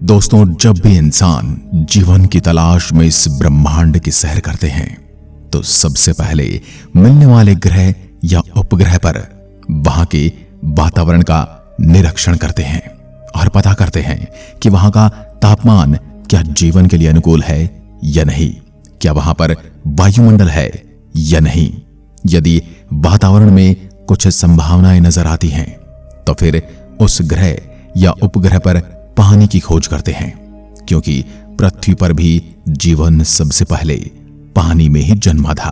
दोस्तों, जब भी इंसान जीवन की तलाश में इस ब्रह्मांड की सैर करते हैं तो सबसे पहले मिलने वाले ग्रह या उपग्रह पर वहां के वातावरण का निरीक्षण करते हैं और पता करते हैं कि वहां का तापमान क्या जीवन के लिए अनुकूल है या नहीं, क्या वहां पर वायुमंडल है या नहीं। यदि वातावरण में कुछ संभावनाएं नजर आती हैं तो फिर उस ग्रह या उपग्रह पर पानी की खोज करते हैं, क्योंकि पृथ्वी पर भी जीवन सबसे पहले पानी में ही जन्मा था।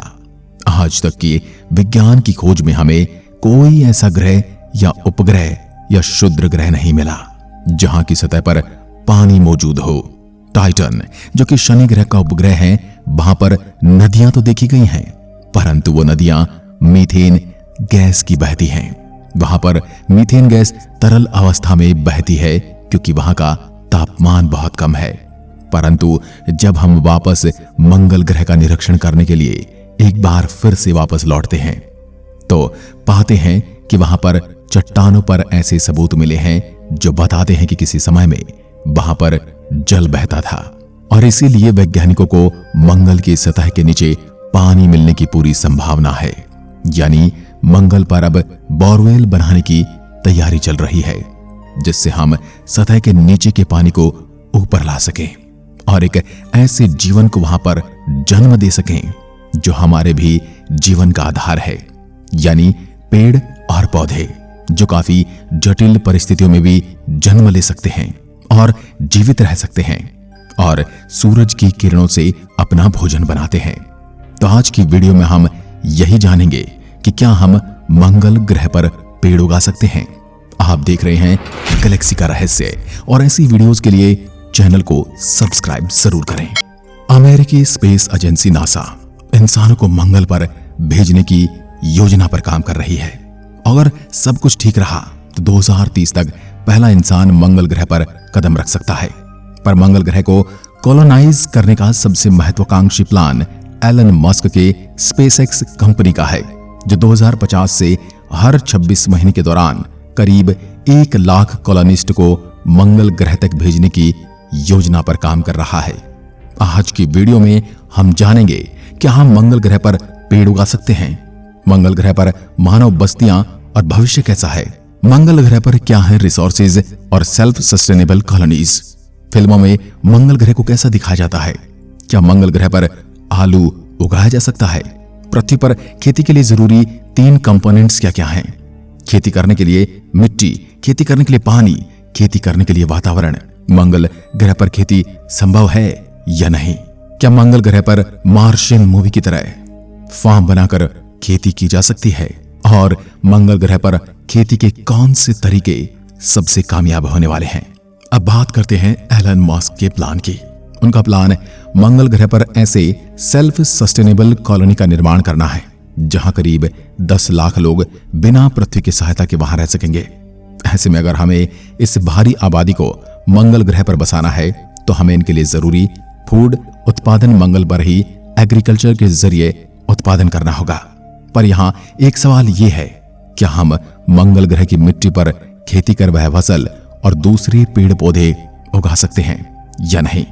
आज तक की विज्ञान की खोज में हमें कोई ऐसा ग्रह या उपग्रह या क्षुद्र ग्रह नहीं मिला जहां की सतह पर पानी मौजूद हो। टाइटन, जो कि शनि ग्रह का उपग्रह है, वहां पर नदियां तो देखी गई हैं, परंतु वो नदियां मीथेन गैस की बहती हैं। वहां पर मीथेन गैस तरल अवस्था में बहती है क्योंकि वहां का तापमान बहुत कम है। परंतु जब हम वापस मंगल ग्रह का निरीक्षण करने के लिए एक बार फिर से वापस लौटते हैं तो पाते हैं कि वहां पर चट्टानों पर ऐसे सबूत मिले हैं जो बताते हैं कि किसी समय में वहां पर जल बहता था और इसीलिए वैज्ञानिकों को मंगल की सतह के नीचे पानी मिलने की पूरी संभावना है। यानी मंगल पर अब बोरवेल बनाने की तैयारी चल रही है, जिससे हम सतह के नीचे के पानी को ऊपर ला सकें और एक ऐसे जीवन को वहां पर जन्म दे सकें जो हमारे भी जीवन का आधार है, यानी पेड़ और पौधे, जो काफी जटिल परिस्थितियों में भी जन्म ले सकते हैं और जीवित रह सकते हैं और सूरज की किरणों से अपना भोजन बनाते हैं। तो आज की वीडियो में हम यही जानेंगे कि क्या हम मंगल ग्रह पर पेड़ उगा सकते हैं। आप देख रहे हैं गैलेक्सी का रहस्य और ऐसी वीडियोस के लिए चैनल को सब्सक्राइब जरूर करें। अमेरिकी स्पेस एजेंसी नासा इंसानों को मंगल पर भेजने की योजना पर काम कर रही है। अगर सब कुछ ठीक रहा तो 2030 तक पहला इंसान मंगल ग्रह पर कदम रख सकता है। पर मंगल ग्रह को कॉलोनाइज करने का सबसे महत्वाकांक्षी प्लान एलन मस्क के स्पेसएक्स कंपनी का है, जो 2050 से हर 26 महीने के दौरान करीब 1 लाख कॉलोनिस्ट को मंगल ग्रह तक भेजने की योजना पर काम कर रहा है। आज की वीडियो में हम जानेंगे क्या हम मंगल ग्रह पर पेड़ उगा सकते हैं, मंगल ग्रह पर मानव बस्तियां और भविष्य कैसा है, मंगल ग्रह पर क्या है रिसोर्सेज और सेल्फ सस्टेनेबल कॉलोनीज। फिल्मों में मंगल ग्रह को कैसा दिखाया जाता है, क्या मंगल ग्रह पर आलू उगाया जा सकता है। पृथ्वी पर खेती के लिए जरूरी 3 कंपोनेंट्स क्या क्या हैं। खेती करने के लिए मिट्टी, खेती करने के लिए पानी, खेती करने के लिए वातावरण। मंगल ग्रह पर खेती संभव है या नहीं। क्या मंगल ग्रह पर मार्शियन मूवी की तरह फार्म बनाकर खेती की जा सकती है और मंगल ग्रह पर खेती के कौन से तरीके सबसे कामयाब होने वाले हैं। अब बात करते हैं एलन मस्क के प्लान की। उनका प्लान मंगल ग्रह पर ऐसे सेल्फ सस्टेनेबल कॉलोनी का निर्माण करना है जहां करीब 10 लाख लोग बिना पृथ्वी की सहायता के वहां रह सकेंगे। ऐसे में अगर हमें इस भारी आबादी को मंगल ग्रह पर बसाना है तो हमें इनके लिए जरूरी फूड उत्पादन मंगल पर ही एग्रीकल्चर के जरिए उत्पादन करना होगा। पर यहाँ एक सवाल ये है, क्या हम मंगल ग्रह की मिट्टी पर खेती कर वह फसल और दूसरे पेड़ पौधे उगा सकते हैं या नहीं।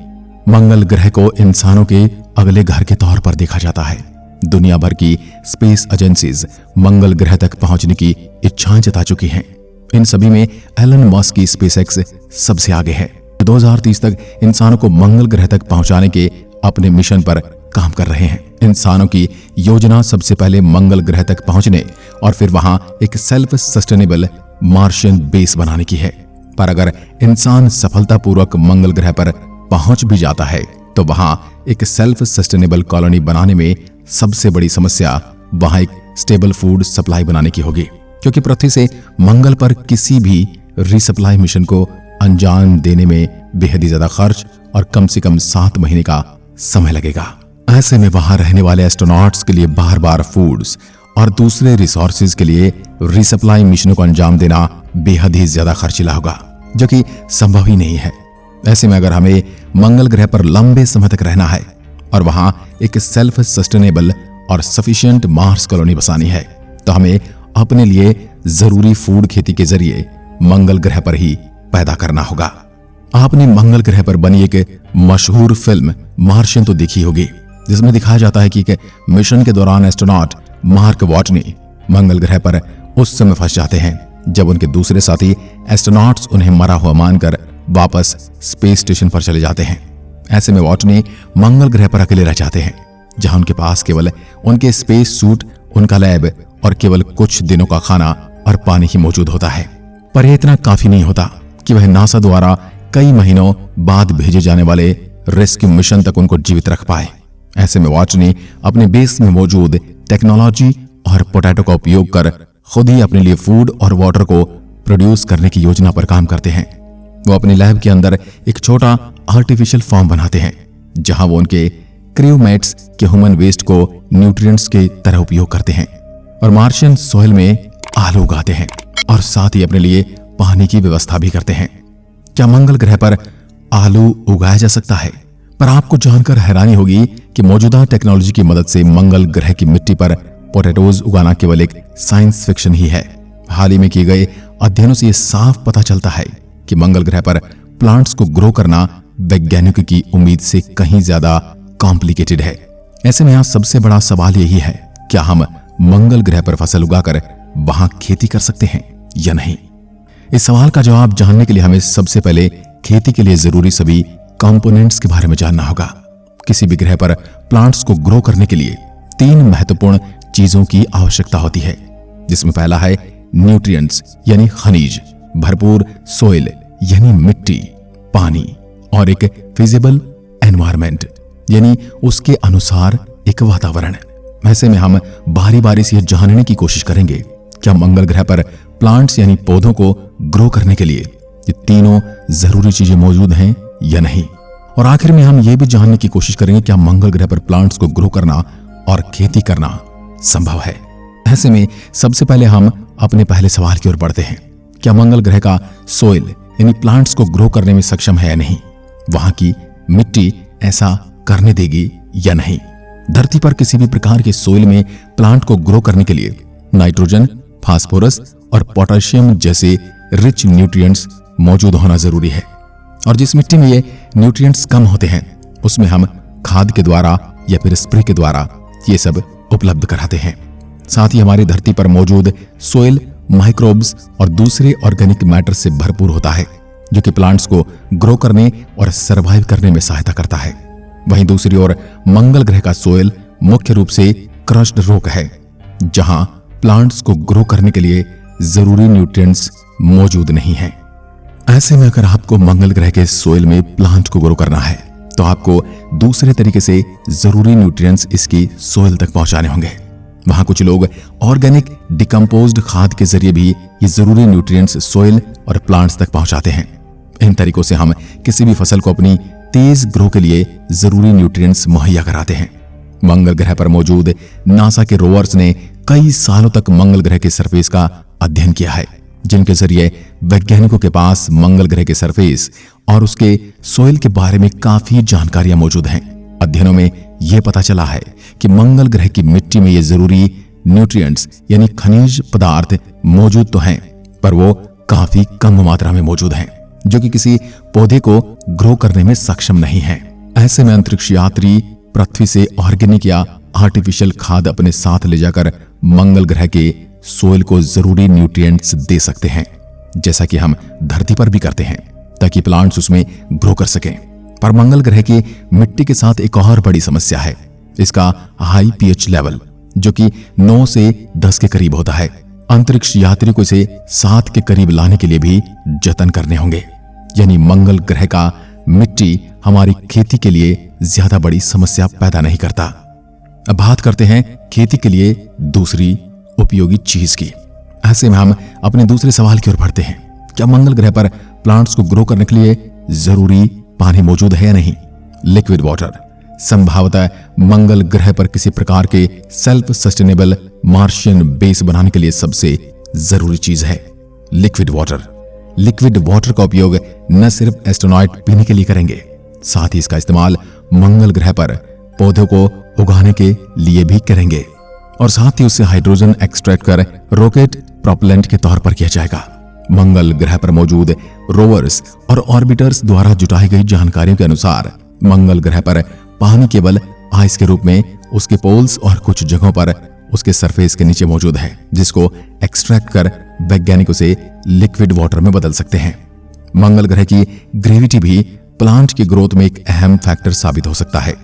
मंगल ग्रह को इंसानों के अगले घर के तौर पर देखा जाता है। दुनिया भर की स्पेस एजेंसीज मंगल ग्रह तक पहुंचने की इच्छाएं जता चुकी हैं। इन सभी में एलन मस्क की स्पेसएक्स सबसे आगे है। 2030 तक इंसानों को मंगल ग्रह तक पहुंचाने के अपने मिशन पर काम कर रहे हैं। इंसानों की योजना सबसे पहले मंगल ग्रह तक पहुंचने और फिर वहां एक सेल्फ सस्टेनेबल मार्शियन बेस बनाने की है। पर अगर इंसान सफलतापूर्वक मंगल ग्रह पर पहुंच भी जाता है तो वहां एक सेल्फ सस्टेनेबल कॉलोनी बनाने में सबसे बड़ी समस्या वहां एक स्टेबल फूड सप्लाई बनाने की होगी, क्योंकि पृथ्वी से मंगल पर किसी भी रिसप्लाई मिशन को अंजाम देने में बेहद ही ज्यादा खर्च और कम से कम 7 महीने का समय लगेगा। ऐसे में वहां रहने वाले एस्ट्रोनॉट्स के लिए बार बार फूड्स और दूसरे रिसोर्सेज के लिए रिसप्लाई मिशनों को अंजाम देना बेहद ही ज्यादा खर्चीला होगा, जो कि संभव ही नहीं है। ऐसे में अगर हमें मंगल ग्रह पर लंबे समय तक रहना है और वहां एक सेल्फ सस्टेनेबल और सफिशिएंट मार्स कॉलोनी बसानी है तो हमें अपने लिए जरूरी फूड खेती के जरिए मंगल ग्रह पर ही पैदा करना होगा। आपने मंगल ग्रह पर बनी एक मशहूर फिल्म मार्शियन तो देखी होगी, जिसमें दिखाया जाता है कि मिशन के दौरान एस्ट्रोनॉट मार्क वाटनी मंगल ग्रह पर उस समय फंस जाते हैं जब उनके दूसरे साथी एस्ट्रोनॉट्स उन्हें मरा हुआ मानकर वापस स्पेस स्टेशन पर चले जाते हैं। ऐसे में वाटनी मंगल ग्रह पर अकेले रह जाते हैं, जहां उनके पास केवल उनके स्पेस सूट, उनका लैब और केवल कुछ दिनों का खाना और पानी ही मौजूद होता है। पर यह इतना काफी नहीं होता कि वह नासा द्वारा कई महीनों बाद भेजे जाने वाले रेस्क्यू मिशन तक उनको जीवित रख पाए। ऐसे में वाटनी अपने बेस में मौजूद टेक्नोलॉजी और पोटैटो का उपयोग कर खुद ही अपने लिए फूड और वाटर को प्रोड्यूस करने की योजना पर काम करते हैं। वो अपने लैब के अंदर एक छोटा आर्टिफिशियल फार्म बनाते हैं, जहां वो उनके क्रूमेट्स के ह्यूमन वेस्ट को न्यूट्रिएंट्स के तरह उपयोग करते हैं और मार्शियन सॉइल में आलू उगाते हैं और साथ ही अपने लिए पानी की व्यवस्था भी करते हैं। क्या मंगल ग्रह पर आलू उगाया जा सकता है? पर आपको जानकर हैरानी होगी कि मौजूदा टेक्नोलॉजी की मदद से मंगल ग्रह की मिट्टी पर पोटैटोज उगाना केवल एक साइंस फिक्शन ही है। हाल ही में किए गए अध्ययनों से यह साफ पता चलता है कि मंगल ग्रह पर प्लांट्स को ग्रो करना वैज्ञानिकों की उम्मीद से कहीं ज्यादा कॉम्प्लिकेटेड है। ऐसे में यहां सबसे बड़ा सवाल यही है, क्या हम मंगल ग्रह पर फसल उगाकर वहां खेती कर सकते हैं या नहीं? इस सवाल का जवाब जानने के लिए हमें सबसे पहले खेती के लिए जरूरी सभी कंपोनेंट्स के बारे में जानना होगा। किसी भी ग्रह पर प्लांट्स को ग्रो करने के लिए 3 महत्वपूर्ण चीजों की आवश्यकता होती है, जिसमें पहला है न्यूट्रिएंट्स यानी खनिज, भरपूर सोइल यानी मिट्टी, पानी और एक फिजिबल एनवायरनमेंट यानी उसके अनुसार एक वातावरण। ऐसे में हम बारी बारी से यह जानने की कोशिश करेंगे क्या मंगल ग्रह पर प्लांट्स यानी पौधों को ग्रो करने के लिए ये तीनों जरूरी चीजें मौजूद हैं या नहीं। और आखिर में हम ये भी जानने की कोशिश करेंगे क्या मंगल ग्रह पर प्लांट्स को ग्रो करना और खेती करना संभव है। ऐसे में सबसे पहले हम अपने पहले सवाल की ओर बढ़ते हैं, क्या मंगल ग्रह का सोइल यानी प्लांट्स को ग्रो करने में सक्षम है या नहीं? वहां की मिट्टी ऐसा करने देगी या नहीं? धरती पर किसी भी प्रकार के सोइल में प्लांट को ग्रो करने के लिए नाइट्रोजन, फास्फोरस और पोटेशियम जैसे रिच न्यूट्रिएंट्स मौजूद होना जरूरी है। और जिस मिट्टी में ये न्यूट्रिएंट्स कम होते हैं उसमें हम खाद के द्वारा या फिर स्प्रे के द्वारा ये सब उपलब्ध कराते हैं। साथ ही हमारी धरती पर मौजूद सोइल माइक्रोब्स और दूसरे ऑर्गेनिक मैटर से भरपूर होता है, जो कि प्लांट्स को ग्रो करने और सरवाइव करने में सहायता करता है। वहीं दूसरी ओर मंगल ग्रह का सोइल मुख्य रूप से क्रश्ड रॉक है, जहां प्लांट्स को ग्रो करने के लिए जरूरी न्यूट्रिएंट्स मौजूद नहीं हैं। ऐसे में अगर आपको मंगल ग्रह के सोइल में प्लांट को ग्रो करना है तो आपको दूसरे तरीके से जरूरी न्यूट्रिएंट्स इसकी सोइल तक पहुंचाने होंगे। वहां कुछ लोग ऑर्गेनिक डिकम्पोज्ड खाद के जरिए भी ये जरूरी न्यूट्रिएंट्स सोइल और प्लांट्स तक पहुंचाते हैं। इन तरीकों से हम किसी भी फसल को अपनी तेज ग्रो के लिए जरूरी न्यूट्रिएंट्स मुहैया कराते हैं। मंगल ग्रह पर मौजूद नासा के रोवर्स ने कई सालों तक मंगल ग्रह के सरफेस का अध्ययन किया है, जिनके जरिए वैज्ञानिकों के पास मंगल ग्रह के सरफेस और उसके सोइल के बारे में काफी जानकारियां मौजूद हैं। अध्ययनों में यह पता चला है कि मंगल ग्रह की मिट्टी में ये जरूरी न्यूट्रिएंट्स यानी खनिज पदार्थ मौजूद तो हैं, पर वो काफी कम मात्रा में मौजूद हैं, जो कि किसी पौधे को ग्रो करने में सक्षम नहीं है। ऐसे में अंतरिक्ष यात्री पृथ्वी से ऑर्गेनिक या आर्टिफिशियल खाद अपने साथ ले जाकर मंगल ग्रह के सोइल को जरूरी न्यूट्रिएंट्स दे सकते हैं, जैसा कि हम धरती पर भी करते हैं, ताकि प्लांट्स उसमें ग्रो कर सकें। पर मंगल ग्रह की मिट्टी के साथ एक और बड़ी समस्या है, इसका हाई पीएच लेवल, जो कि 9 से 10 के करीब होता है। अंतरिक्ष यात्री को इसे 7 के करीब लाने के लिए भी जतन करने होंगे। यानी मंगल ग्रह का मिट्टी हमारी खेती के लिए ज्यादा बड़ी समस्या पैदा नहीं करता। अब बात करते हैं खेती के लिए दूसरी उपयोगी चीज की। ऐसे में हम अपने दूसरे सवाल की ओर बढ़ते हैं, क्या मंगल ग्रह पर प्लांट्स को ग्रो करने के लिए जरूरी पानी मौजूद है या नहीं? लिक्विड वाटर संभवतः मंगल ग्रह पर किसी प्रकार के सेल्फ सस्टेनेबल मार्शियन बेस बनाने के लिए सबसे जरूरी चीज है लिक्विड वाटर। लिक्विड वाटर का उपयोग न सिर्फ एस्ट्रोनॉट पीने के लिए करेंगे, साथ ही इसका इस्तेमाल मंगल ग्रह पर पौधों को उगाने के लिए भी करेंगे और साथ ही उससे हाइड्रोजन एक्सट्रैक्ट कर रॉकेट प्रोपेलेंट के तौर पर किया जाएगा। मंगल ग्रह पर मौजूद रोवर्स और ऑर्बिटर्स द्वारा जुटाई गई जानकारियों के अनुसार मंगल ग्रह पर पानी केवल आइस के रूप में उसके पोल्स और कुछ जगहों पर उसके सरफेस के नीचे मौजूद है, जिसको एक्सट्रैक्ट कर वैज्ञानिक उसे लिक्विड वाटर में बदल सकते हैं। मंगल ग्रह की ग्रेविटी भी प्लांट की ग्रोथ में एक अहम फैक्टर साबित हो सकता है।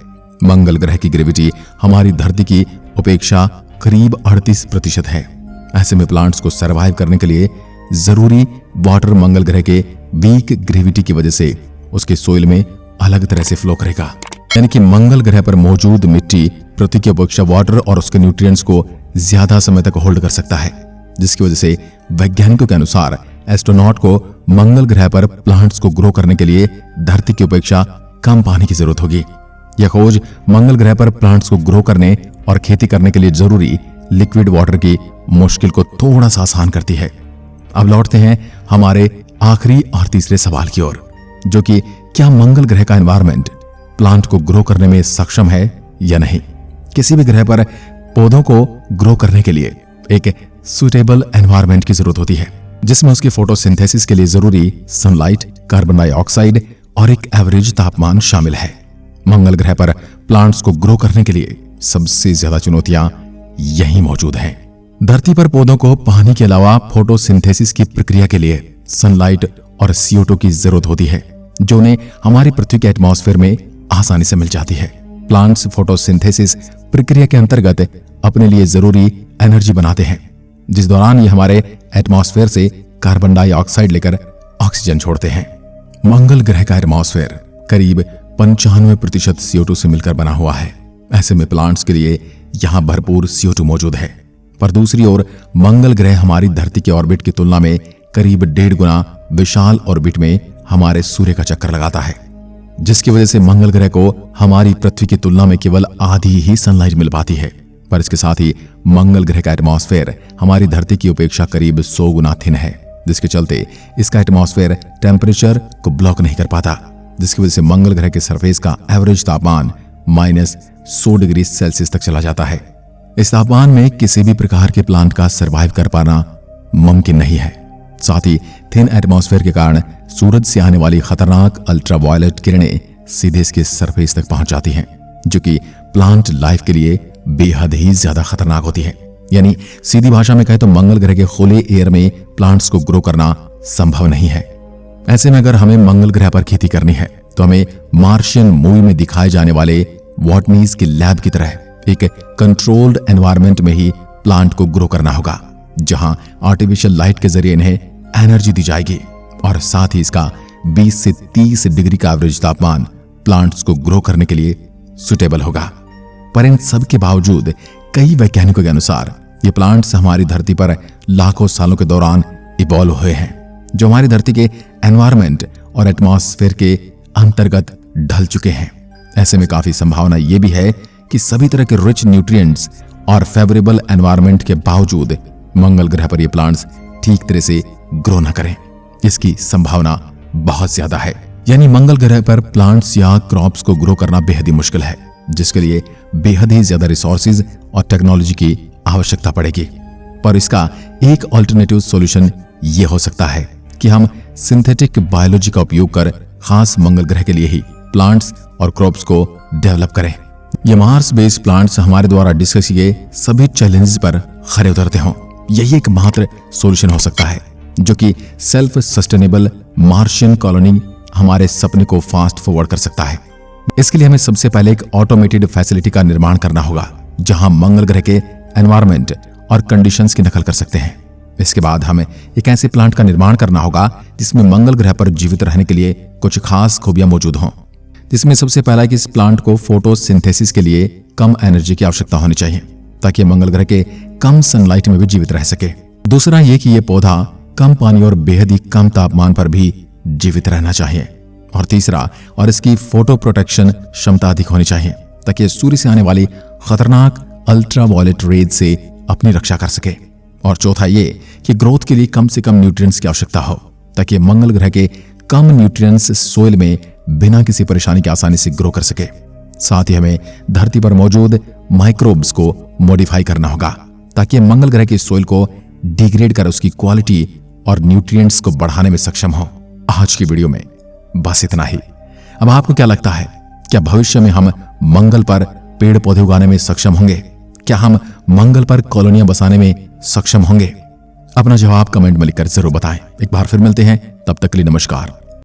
मंगल ग्रह की ग्रेविटी हमारी धरती की अपेक्षा करीब 38% है। ऐसे में प्लांट्स को सरवाइव करने के लिए जरूरी वाटर मंगल ग्रह के वीक ग्रेविटी की वजह से उसके सोइल में अलग तरह से फ्लो करेगा। यानी कि मंगल ग्रह पर मौजूद मिट्टी पृथ्वी की अपेक्षा वाटर और उसके न्यूट्रिएंट्स को ज्यादा समय तक होल्ड कर सकता है, जिसकी वजह से वैज्ञानिकों के अनुसार एस्ट्रोनॉट को मंगल ग्रह पर प्लांट्स को ग्रो करने के लिए धरती की अपेक्षा कम पानी की जरूरत होगी। यह खोज मंगल ग्रह पर प्लांट्स को ग्रो करने और खेती करने के लिए जरूरी लिक्विड वाटर की मुश्किल को थोड़ा सा आसान करती है। अब लौटते हैं हमारे आखिरी और तीसरे सवाल की ओर, जो कि क्या मंगल ग्रह का एनवायरनमेंट प्लांट को ग्रो करने में सक्षम है या नहीं। किसी भी ग्रह पर पौधों को ग्रो करने के लिए एक सुटेबल एनवायरनमेंट की जरूरत होती है, जिसमें उसकी फोटोसिंथेसिस के लिए जरूरी सनलाइट, कार्बन डाइऑक्साइड और एक एवरेज तापमान शामिल है। मंगल ग्रह पर प्लांट्स को ग्रो करने के लिए सबसे ज्यादा चुनौतियां यहीं मौजूद हैं। धरती पर पौधों को पानी के अलावा फोटोसिंथेसिस की प्रक्रिया के लिए सनलाइट और CO2 की जरूरत होती है, जो उन्हें हमारी पृथ्वी के एटमॉस्फेयर में आसानी से मिल जाती है। प्लांट्स फोटोसिंथेसिस प्रक्रिया के अंतर्गत अपने लिए जरूरी एनर्जी बनाते हैं, जिस दौरान ये हमारे एटमॉस्फेयर से कार्बन डाइऑक्साइड लेकर ऑक्सीजन छोड़ते हैं। मंगल ग्रह का एटमॉस्फेयर करीब 95% CO2 से मिलकर बना हुआ है। ऐसे में प्लांट्स के लिए यहां भरपूर CO2 मौजूद है। पर दूसरी ओर मंगल ग्रह हमारी धरती के ऑर्बिट की तुलना में करीब 1.5 गुना विशाल ऑर्बिट में हमारे सूर्य का चक्कर लगाता है, जिसकी वजह से मंगल ग्रह को हमारी पृथ्वी की तुलना में केवल आधी ही सनलाइट मिल पाती है। पर इसके साथ ही मंगल ग्रह का एटमॉस्फेयर हमारी धरती की अपेक्षा करीब 100 गुना थिन है, जिसके चलते इसका एटमॉस्फेयर टेम्परेचर को ब्लॉक नहीं कर पाता, जिसकी वजह से मंगल ग्रह के सरफेस का एवरेज तापमान -100 डिग्री सेल्सियस तक चला जाता है। इस तापमान में किसी भी प्रकार के प्लांट का सरवाइव कर पाना मुमकिन नहीं है। साथ ही थिन एटमॉस्फेयर के कारण सूरज से आने वाली खतरनाक अल्ट्रावायलेट किरणें सीधे इसके सरफेस तक पहुंच जाती हैं, जो कि प्लांट लाइफ के लिए बेहद ही ज्यादा खतरनाक होती है। यानी सीधी भाषा में कहें तो मंगल ग्रह के खुले एयर में प्लांट्स को ग्रो करना संभव नहीं है। ऐसे में अगर हमें मंगल ग्रह पर खेती करनी है तो हमें मार्शियन मूवी में दिखाए जाने वाले वॉटनीज के लैब की तरह एक कंट्रोल्ड एनवायरनमेंट में ही प्लांट को ग्रो करना होगा, जहां आर्टिफिशियल लाइट के जरिए इन्हें एनर्जी दी जाएगी और साथ ही इसका 20 से 30 डिग्री का एवरेज तापमान प्लांट्स को ग्रो करने के लिए सुटेबल होगा। पर इन सब के बावजूद कई वैज्ञानिकों के अनुसार ये प्लांट्स हमारी धरती पर लाखों सालों के दौरान इवॉल्व हुए हैं, जो हमारी धरती के एनवायरनमेंट और एटमॉस्फेयर के अंतर्गत ढल चुके हैं। ऐसे में काफी संभावना यह भी है कि सभी तरह के रिच न्यूट्रिएंट्स और फेवरेबल एनवायरनमेंट के बावजूद मंगल ग्रह पर ये प्लांट्स ठीक तरह से ग्रो न करें। इसकी संभावना बहुत ज्यादा है। यानी मंगल ग्रह पर प्लांट्स या क्रॉप्स को ग्रो करना बेहद ही मुश्किल है, जिसके लिए बेहद ही ज्यादा रिसोर्सेज और टेक्नोलॉजी की आवश्यकता पड़ेगी। पर इसका एक अल्टरनेटिव सॉल्यूशन ये हो सकता है कि हम सिंथेटिक बायोलॉजी का उपयोग कर खास मंगल ग्रह के लिए ही प्लांट्स और क्रॉप्स को डेवलप करें। ये मार्स बेस्ड प्लांट्स हमारे द्वारा डिस्कस किए सभी चैलेंजेस पर खरे उतरते हों। यही एकमात्र सॉल्यूशन हो सकता है जो कि सेल्फ सस्टेनेबल मार्शियन कॉलोनी हमारे सपने को फास्ट फॉरवर्ड कर सकता है। इसके लिए हमें सबसे पहले एक ऑटोमेटेड फैसिलिटी का निर्माण करना होगा, जहां मंगल ग्रह के एनवायरनमेंट और कंडीशंस की नकल कर सकते हैं। इसके बाद हमें एक ऐसे प्लांट का निर्माण करना होगा जिसमें मंगल ग्रह पर जीवित रहने के लिए कुछ खास खूबियां मौजूद हों, जिसमें सबसे पहला कि इस प्लांट को फोटोसिंथेसिस के लिए कम एनर्जी की आवश्यकता होनी चाहिए, ताकि मंगल ग्रह के कम सनलाइट में भी जीवित रह सके। दूसरा ये कि यह पौधा कम पानी और बेहद ही कम तापमान पर भी जीवित रहना चाहिए। और तीसरा, और इसकी फोटो प्रोटेक्शन क्षमता अधिक होनी चाहिए, ताकि सूर्य से आने वाली खतरनाक अल्ट्रावायलेट रेज से अपनी रक्षा कर सके। और चौथा ये कि ग्रोथ के लिए कम से कम न्यूट्रिएंट्स की आवश्यकता हो, ताकि मंगल ग्रह के कम न्यूट्रिएंट्स सोइल में बिना किसी परेशानी के आसानी से ग्रो कर सके। साथ ही हमें धरती पर मौजूद माइक्रोब्स को मॉडिफाई करना होगा, ताकि मंगल ग्रह के सोइल को डिग्रेड कर उसकी क्वालिटी और न्यूट्रिएंट्स को बढ़ाने में सक्षम हो। आज की वीडियो में बस इतना ही। अब आपको क्या लगता है, क्या भविष्य में हम मंगल पर पेड़ पौधे उगाने में सक्षम होंगे? क्या हम मंगल पर कॉलोनियां बसाने में सक्षम होंगे? अपना जवाब कमेंट में लिखकर जरूर बताएं। एक बार फिर मिलते हैं, तब तक के लिए नमस्कार।